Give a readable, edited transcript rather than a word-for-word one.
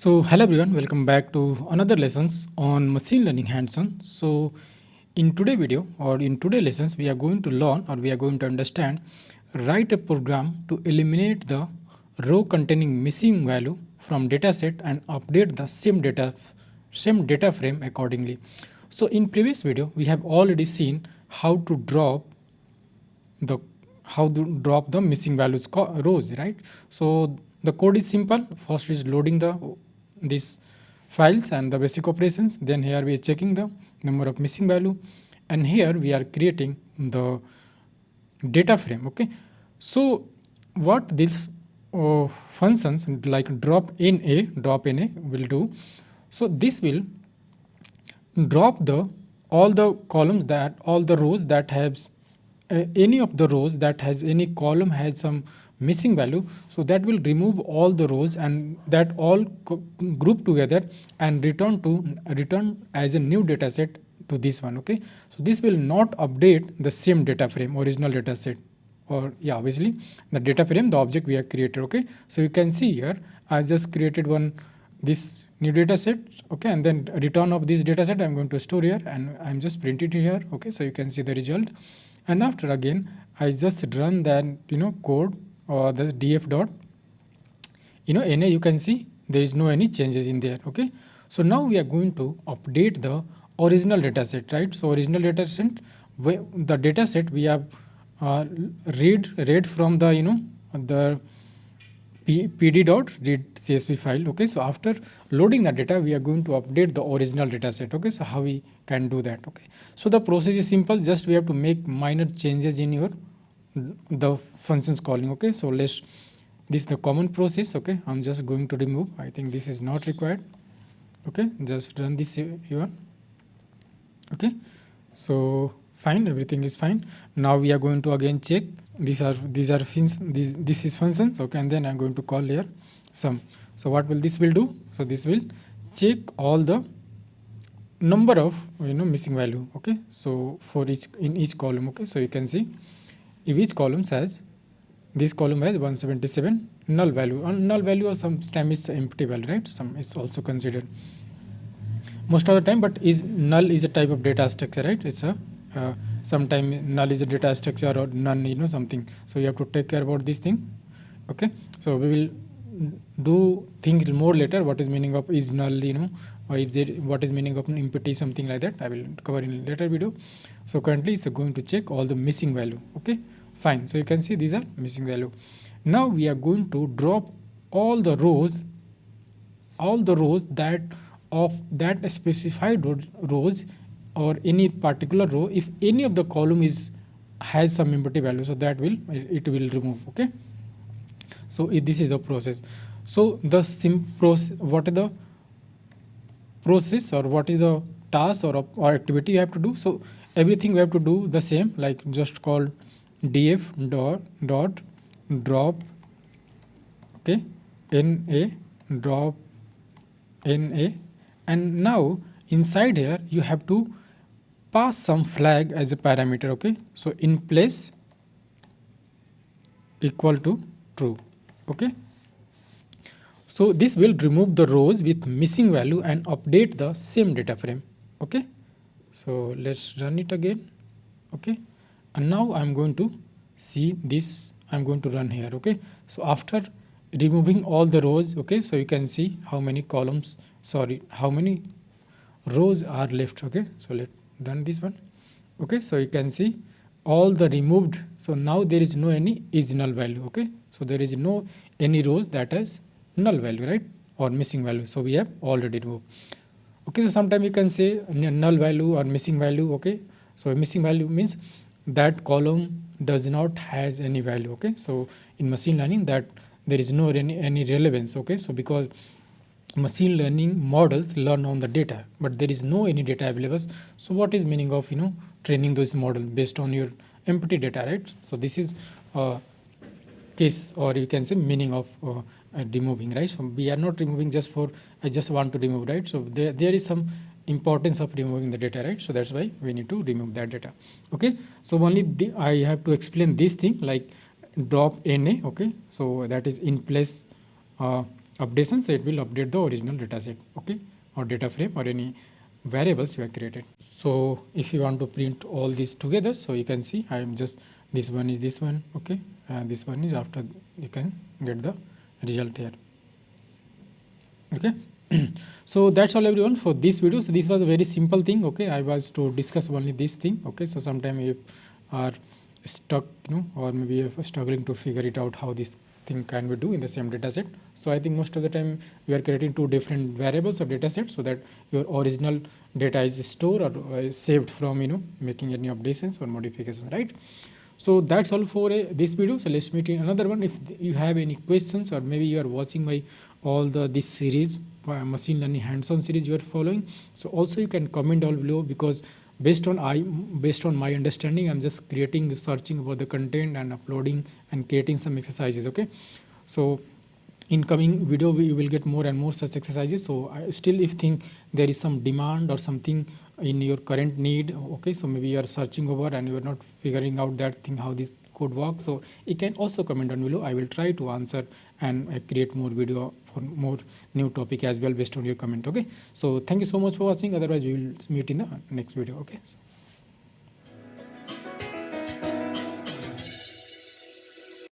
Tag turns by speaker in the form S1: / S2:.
S1: So hello everyone, welcome back to another lessons on machine learning hands-on. So in today video or in today lessons, we are going to learn or we are going to understand, write a program to eliminate the row containing missing value from dataset and update the same data frame accordingly. So in previous video, we have already seen how to the drop the missing values rows, right? So the code is simple. First is loading these files and the basic operations. Then here we are checking the number of missing value, and here we are creating the data frame. Okay, so what these functions like drop na will do, so this will drop the all the columns that all the rows that has any of the rows that has any column has some missing value, so that will remove all the rows and that all group together and return as a new data set to this one. Okay, so this will not update the same data frame original data set, or yeah, obviously the data frame the object we have created. Okay, so you can see here I just created one this new data set. Okay, and then return of this data set I'm going to store here and I'm just printed here. Okay, so you can see the result, and after again I just run that code or the df dot na. You can see there is no any changes in there. Okay, so now we are going to update the original data set, right? So original data set, the data set we have read from the the pd.read csv file. Okay, so after loading the data we are going to update the original data set. Okay, so how we can do that? Okay, so the process is simple, just we have to make minor changes in your the functions calling. Okay, so let's this is the common process. Okay, I'm just going to remove, I think this is not required. Okay, just run this even. Okay, so fine, everything is fine. Now we are going to again check these are this is functions. Okay, and then I'm going to call here sum. So what will this will do? So this will check all the number of missing value. Okay, so for each column. Okay, so you can see if each column has this column has 177 null value, and null value or sometimes is empty value, right? Some is also considered most of the time, but is null is a type of data structure, right? It's a sometimes null is a data structure or none something, so you have to take care about this thing. Okay, so we will do think more later what is meaning of is null, or if there what is meaning of empty, something like that I will cover in later video. So currently it's going to check all the missing value. Okay, fine, so you can see these are missing value. Now we are going to drop all the rows that of that specified rows or any particular row. If any of the column is has some empty value, so that will it will remove. Okay, so this is the process. So the what is the process or what is the task or activity you have to do? So everything we have to do the same, like just call df dot drop okay na drop na, and now inside here you have to pass some flag as a parameter. Okay, so in place equal to true. Okay, so this will remove the rows with missing value and update the same data frame. Okay, so let's run it again. Okay, and now I'm going to see this, I'm going to run here. Okay, so after removing all the rows, okay, so you can see how many columns, sorry, how many rows are left. Okay, so let's run this one. Okay, so you can see all the removed, so now there is no any is null value. Okay, so there is no any rows that has null value, right, or missing value, so we have already removed. Okay, so sometimes you can say null value or missing value. Okay, so missing value means that column does not has any value. Okay, so in machine learning that there is no any relevance. Okay, so because machine learning models learn on the data, but there is no any data available. So what is meaning of training those models based on your empty data, right? So this is case, or you can say meaning of removing, right? So we are not removing just for I just want to remove, right? So there is some importance of removing the data, right? So that's why we need to remove that data. Okay, so only I have to explain this thing like drop na. Okay, so that is in place updation, so it will update the original dataset, okay, or data frame or any variables you have created. So if you want to print all these together, so you can see I am just, this one is this one, okay, and this one is after, you can get the result here, okay. So that's all everyone for this video. So this was a very simple thing, okay. I was to discuss only this thing, okay. So sometime you are stuck, or maybe you're struggling to figure it out how this thing can be do in the same data set. So I think most of the time we are creating two different variables of data set so that your original data is stored or saved from making any updates or modifications, right? So that's all for this video. So let's meet in another one. If you have any questions, or maybe you are watching my all this series, machine learning hands-on series you are following, so also you can comment down below, because based on my understanding, I'm just searching about the content and uploading and creating some exercises, okay. So in coming video we will get more and more such exercises. So I still, if think there is some demand or something in your current need, okay, so maybe you are searching over and you are not figuring out that thing how this could work, so you can also comment down below. I will try to answer and create more video for more new topic as well based on your comment, okay. So thank you so much for watching. Otherwise we will meet in the next video, okay. So